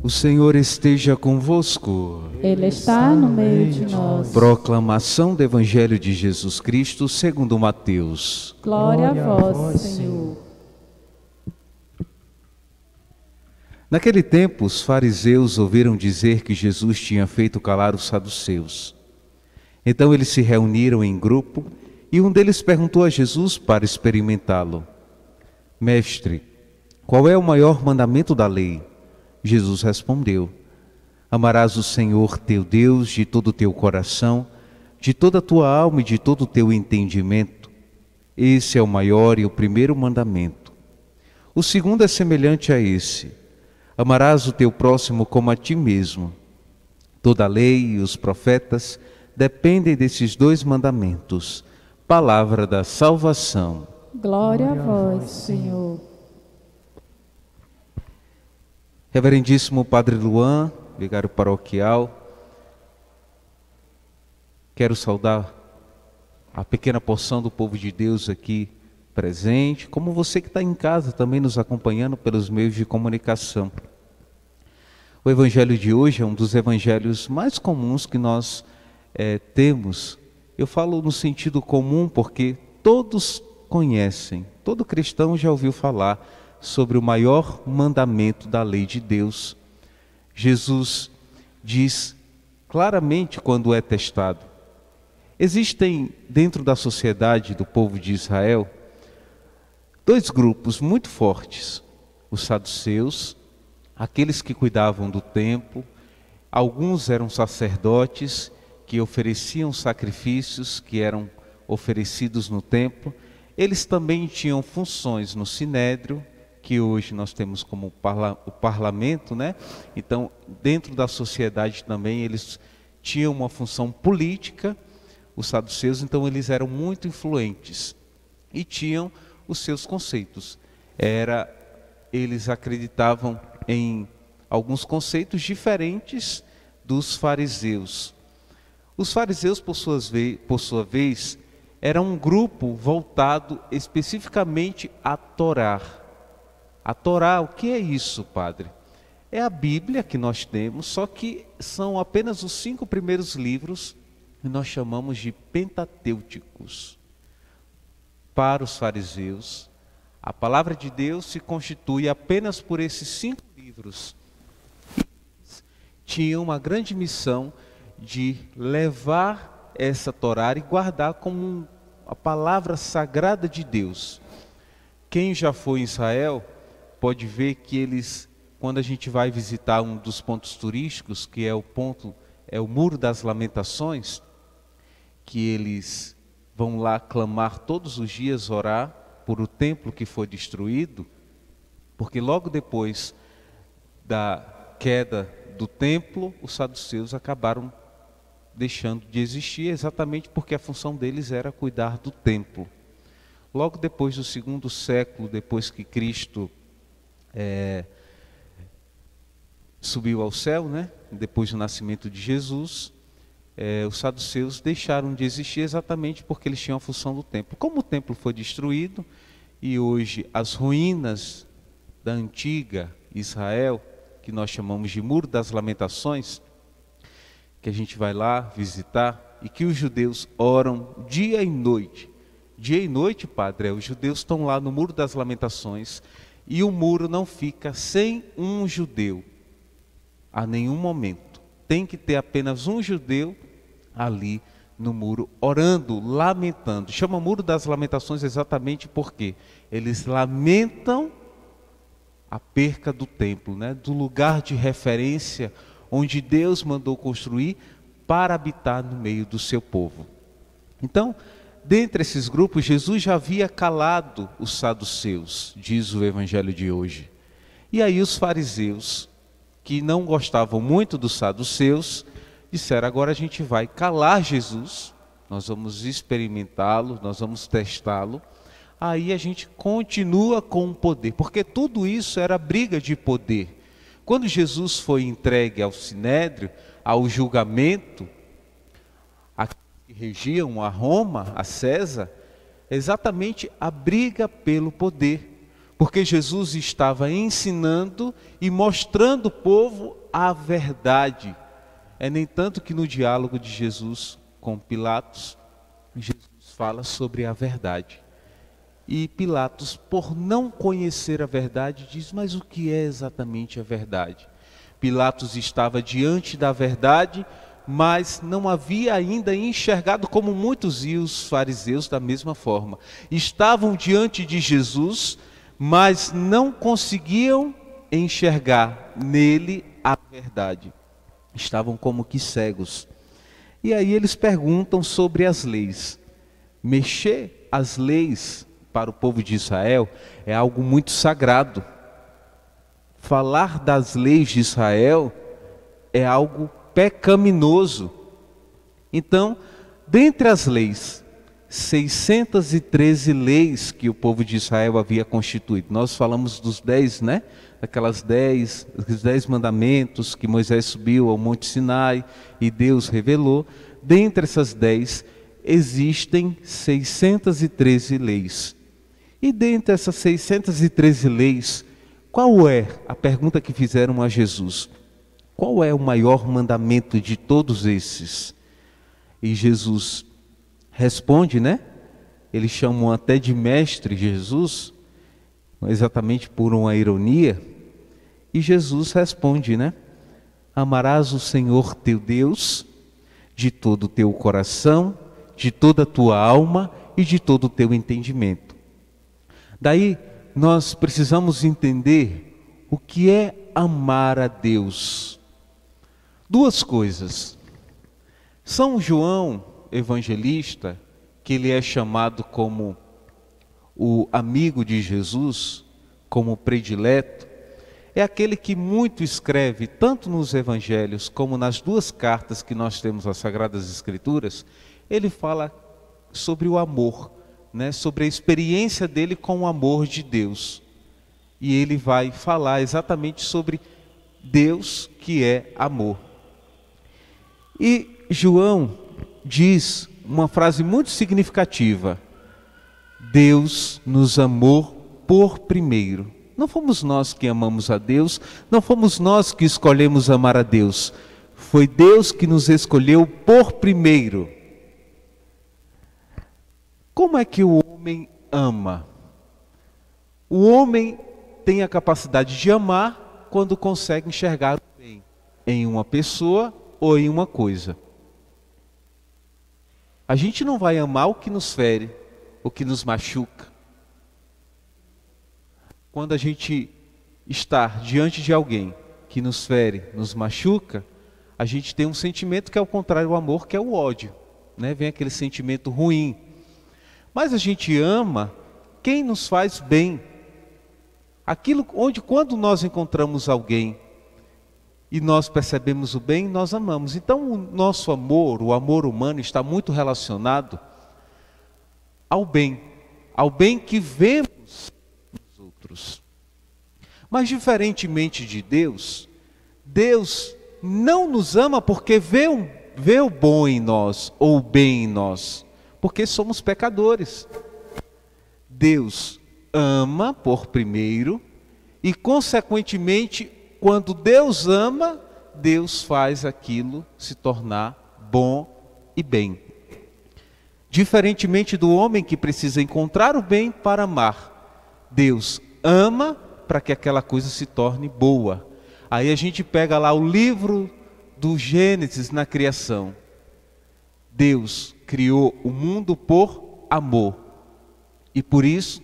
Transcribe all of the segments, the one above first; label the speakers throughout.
Speaker 1: O Senhor esteja convosco.
Speaker 2: Ele está no meio de nós.
Speaker 1: Proclamação do Evangelho de Jesus Cristo segundo Mateus.
Speaker 2: Glória a vós, Senhor.
Speaker 1: Naquele tempo, os fariseus ouviram dizer que Jesus tinha feito calar os saduceus. Então eles se reuniram em grupo e um deles perguntou a Jesus para experimentá-lo: Mestre, qual é o maior mandamento da lei? Jesus respondeu: Amarás o Senhor teu Deus de todo o teu coração, de toda a tua alma e de todo o teu entendimento. Esse é o maior e o primeiro mandamento. O segundo é semelhante a esse: amarás o teu próximo como a ti mesmo. Toda a lei e os profetas dependem desses dois mandamentos. Palavra da salvação.
Speaker 2: Glória a vós, Senhor.
Speaker 1: Reverendíssimo Padre Luan, vigário paroquial, quero saudar a pequena porção do povo de Deus aqui presente, como você que está em casa também nos acompanhando pelos meios de comunicação. O evangelho de hoje é um dos evangelhos mais comuns que nós temos. Eu falo no sentido comum porque todos conhecem, todo cristão já ouviu falar sobre o maior mandamento da lei de Deus. Jesus diz claramente quando é testado. Existem dentro da sociedade do povo de Israel dois grupos muito fortes: os saduceus, aqueles que cuidavam do templo. Alguns eram sacerdotes que ofereciam sacrifícios que eram oferecidos no templo. Eles também tinham funções no sinédrio, que hoje nós temos como o parlamento, né? Então, dentro da sociedade também eles tinham uma função política, os saduceus. Então eles eram muito influentes e tinham os seus conceitos. Eles acreditavam em alguns conceitos diferentes dos fariseus. Os fariseus, por sua vez, eram um grupo voltado especificamente à Torá. A Torá, o que é isso, padre? É a Bíblia que nós temos, só que são apenas os 5 primeiros livros que nós chamamos de pentatêuticos. Para os fariseus, a palavra de Deus se constitui apenas por esses 5 livros. Tinham uma grande missão de levar essa Torá e guardar como a palavra sagrada de Deus. Quem já foi em Israel pode ver que eles, quando a gente vai visitar um dos pontos turísticos, que é o Muro das Lamentações, que eles vão lá clamar todos os dias, orar por o templo que foi destruído, porque logo depois da queda do templo, os saduceus acabaram deixando de existir, exatamente porque a função deles era cuidar do templo. Logo depois do 2º século, depois que Cristo subiu ao céu, né? Depois do nascimento de Jesus, os saduceus deixaram de existir exatamente porque eles tinham a função do templo. Como o templo foi destruído e hoje as ruínas da antiga Israel, que nós chamamos de Muro das Lamentações, que a gente vai lá visitar e que os judeus oram dia e noite. Dia e noite, padre, os judeus estão lá no Muro das Lamentações e o muro não fica sem um judeu a nenhum momento. Tem que ter apenas um judeu ali no muro, orando, lamentando. Chama Muro das Lamentações exatamente porque eles lamentam a perca do templo, né? Do lugar de referência onde Deus mandou construir para habitar no meio do seu povo. Então, dentre esses grupos, Jesus já havia calado os saduceus, diz o evangelho de hoje. E aí os fariseus, que não gostavam muito dos saduceus, disseram: agora a gente vai calar Jesus, nós vamos experimentá-lo, nós vamos testá-lo. Aí a gente continua com o poder, porque tudo isso era briga de poder. Quando Jesus foi entregue ao sinédrio, ao julgamento, que regiam a Roma, a César, exatamente a briga pelo poder. Porque Jesus estava ensinando e mostrando ao povo a verdade. É nem tanto que no diálogo de Jesus com Pilatos, Jesus fala sobre a verdade. E Pilatos, por não conhecer a verdade, diz: mas o que é exatamente a verdade? Pilatos estava diante da verdade, mas não havia ainda enxergado, como muitos e os fariseus da mesma forma. Estavam diante de Jesus, mas não conseguiam enxergar nele a verdade. Estavam como que cegos. E aí eles perguntam sobre as leis. Mexer as leis para o povo de Israel é algo muito sagrado. Falar das leis de Israel é algo pecaminoso. Então, dentre as leis, 613 leis que o povo de Israel havia constituído. Nós falamos dos 10, né? Aquelas 10, os 10 mandamentos que Moisés subiu ao Monte Sinai e Deus revelou. Dentre essas 10, existem 613 leis. E dentre essas 613 leis, qual é a pergunta que fizeram a Jesus? Qual é o maior mandamento de todos esses? E Jesus responde, né? Eles chamam até de mestre Jesus, exatamente por uma ironia. E Jesus responde, né? Amarás o Senhor teu Deus de todo o teu coração, de toda a tua alma e de todo o teu entendimento. Daí nós precisamos entender o que é amar a Deus. Duas coisas. São João evangelista, que ele é chamado como o amigo de Jesus, como predileto, é aquele que muito escreve, tanto nos evangelhos como nas duas cartas que nós temos às Sagradas Escrituras. Ele fala sobre o amor, né? Sobre a experiência dele com o amor de Deus. E ele vai falar exatamente sobre Deus, que é amor. E João diz uma frase muito significativa: Deus nos amou por primeiro. Não fomos nós que amamos a Deus, não fomos nós que escolhemos amar a Deus. Foi Deus que nos escolheu por primeiro. Como é que o homem ama? O homem tem a capacidade de amar quando consegue enxergar o bem em uma pessoa ou em uma coisa. A gente não vai amar o que nos fere, o que nos machuca. Quando a gente está diante de alguém que nos fere, nos machuca, a gente tem um sentimento que é o contrário do amor, que é o ódio, né? Vem aquele sentimento ruim. Mas a gente ama quem nos faz bem. Aquilo onde, quando nós encontramos alguém e nós percebemos o bem, nós amamos. Então o nosso amor, o amor humano, está muito relacionado ao bem que vemos nos outros. Mas diferentemente de Deus, Deus não nos ama porque vê o bom em nós, ou o bem em nós, porque somos pecadores. Deus ama por primeiro e, consequentemente, quando Deus ama, Deus faz aquilo se tornar bom e bem. Diferentemente do homem que precisa encontrar o bem para amar, Deus ama para que aquela coisa se torne boa. Aí a gente pega lá o livro do Gênesis na criação. Deus criou o mundo por amor. E por isso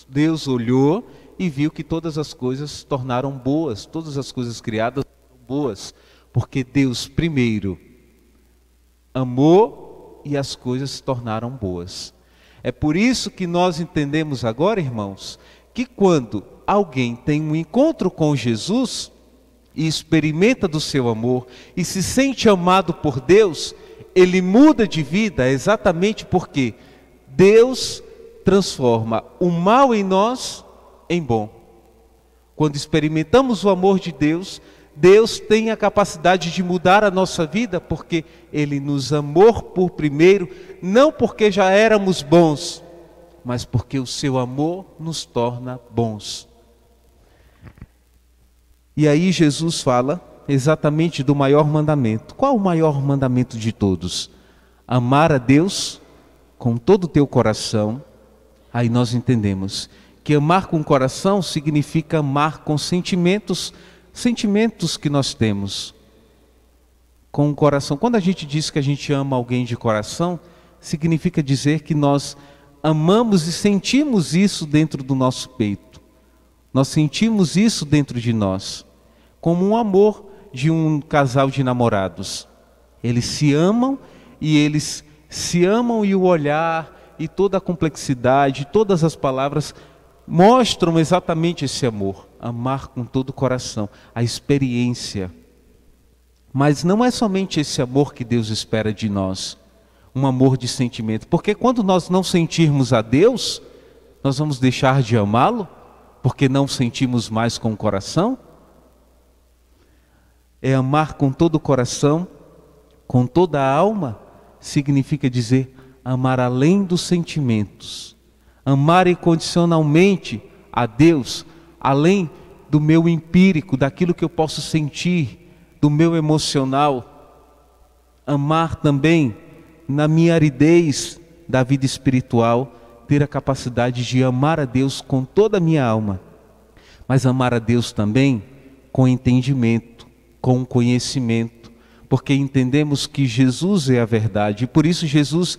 Speaker 1: Deus olhou e viu que todas as coisas se tornaram boas, todas as coisas criadas foram boas, porque Deus primeiro amou e as coisas se tornaram boas. É por isso que nós entendemos agora, irmãos, que quando alguém tem um encontro com Jesus e experimenta do seu amor e se sente amado por Deus, ele muda de vida exatamente porque Deus transforma o mal em nós em bom. Quando experimentamos o amor de Deus, Deus tem a capacidade de mudar a nossa vida porque Ele nos amou por primeiro, não porque já éramos bons, mas porque o seu amor nos torna bons. E aí Jesus fala exatamente do maior mandamento. Qual o maior mandamento de todos? Amar a Deus com todo o teu coração. Aí nós entendemos que amar com o coração significa amar com sentimentos que nós temos. Com o coração. Quando a gente diz que a gente ama alguém de coração, significa dizer que nós amamos e sentimos isso dentro do nosso peito. Nós sentimos isso dentro de nós. Como um amor de um casal de namorados. Eles se amam e o olhar e toda a complexidade, todas as palavras mostram exatamente esse amor. Amar com todo o coração, a experiência. Mas não é somente esse amor que Deus espera de nós, um amor de sentimento. Porque quando nós não sentirmos a Deus, nós vamos deixar de amá-lo, porque não sentimos mais com o coração. É amar com todo o coração, com toda a alma, significa dizer amar além dos sentimentos, amar incondicionalmente a Deus, além do meu empírico, daquilo que eu posso sentir, do meu emocional, amar também na minha aridez da vida espiritual, ter a capacidade de amar a Deus com toda a minha alma, mas amar a Deus também com entendimento, com conhecimento, porque entendemos que Jesus é a verdade, e por isso Jesus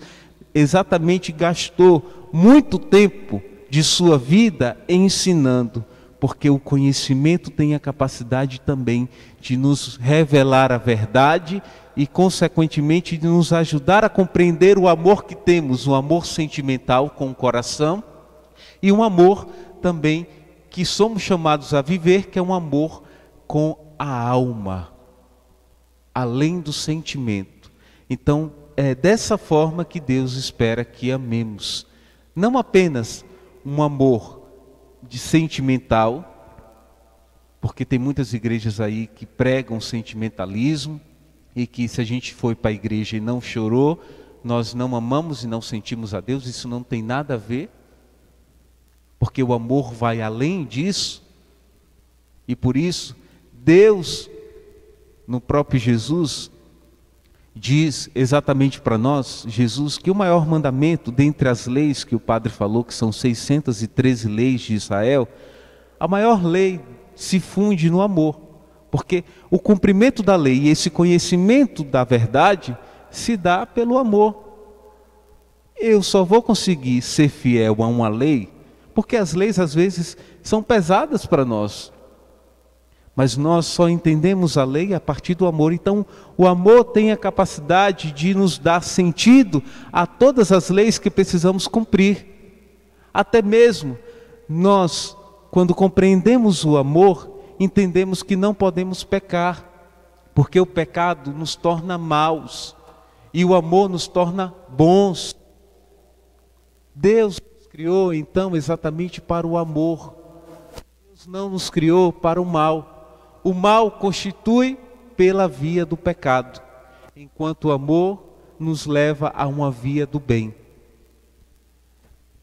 Speaker 1: exatamente gastou muito tempo de sua vida ensinando, porque o conhecimento tem a capacidade também de nos revelar a verdade e consequentemente de nos ajudar a compreender o amor que temos, um amor sentimental com o coração e um amor também que somos chamados a viver, que é um amor com a alma, além do sentimento. Então, é dessa forma que Deus espera que amemos. Não apenas um amor de sentimental, porque tem muitas igrejas aí que pregam sentimentalismo, e que se a gente foi para a igreja e não chorou, nós não amamos e não sentimos a Deus. Isso não tem nada a ver, porque o amor vai além disso, e por isso Deus, no próprio Jesus, diz exatamente para nós, Jesus, que o maior mandamento dentre as leis que o padre falou, que são 613 leis de Israel, a maior lei se funde no amor, porque o cumprimento da lei e esse conhecimento da verdade se dá pelo amor. Eu só vou conseguir ser fiel a uma lei, porque as leis às vezes são pesadas para nós, mas nós só entendemos a lei a partir do amor. Então, o amor tem a capacidade de nos dar sentido a todas as leis que precisamos cumprir. Até mesmo nós, quando compreendemos o amor, entendemos que não podemos pecar, porque o pecado nos torna maus e o amor nos torna bons. Deus nos criou então exatamente para o amor. Deus não nos criou para o mal. O mal constitui pela via do pecado, enquanto o amor nos leva a uma via do bem.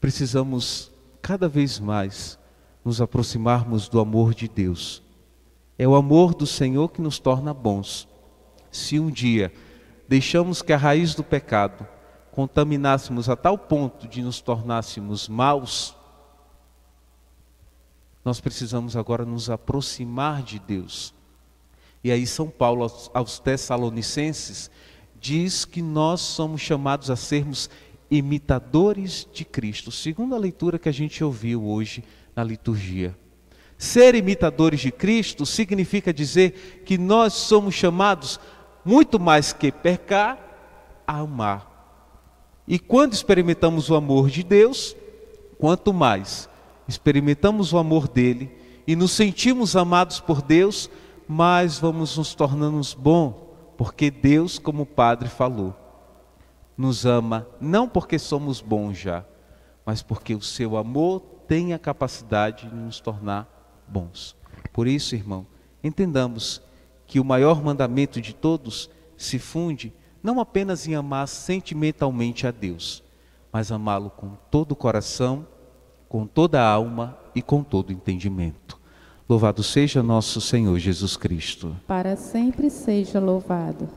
Speaker 1: Precisamos cada vez mais nos aproximarmos do amor de Deus. É o amor do Senhor que nos torna bons. Se um dia deixamos que a raiz do pecado contaminássemos a tal ponto de nos tornássemos maus, nós precisamos agora nos aproximar de Deus. E aí São Paulo aos Tessalonicenses diz que nós somos chamados a sermos imitadores de Cristo, segundo a leitura que a gente ouviu hoje na liturgia. Ser imitadores de Cristo significa dizer que nós somos chamados, muito mais que pecar, a amar. E quando experimentamos o amor de Deus, quanto mais experimentamos o amor dele e nos sentimos amados por Deus, mais vamos nos tornando bons, porque Deus, como o Padre falou, nos ama não porque somos bons já, mas porque o seu amor tem a capacidade de nos tornar bons. Por isso, irmão, entendamos que o maior mandamento de todos se funde não apenas em amar sentimentalmente a Deus, mas amá-lo com todo o coração, com toda a alma e com todo o entendimento. Louvado seja nosso Senhor Jesus Cristo.
Speaker 2: Para sempre seja louvado.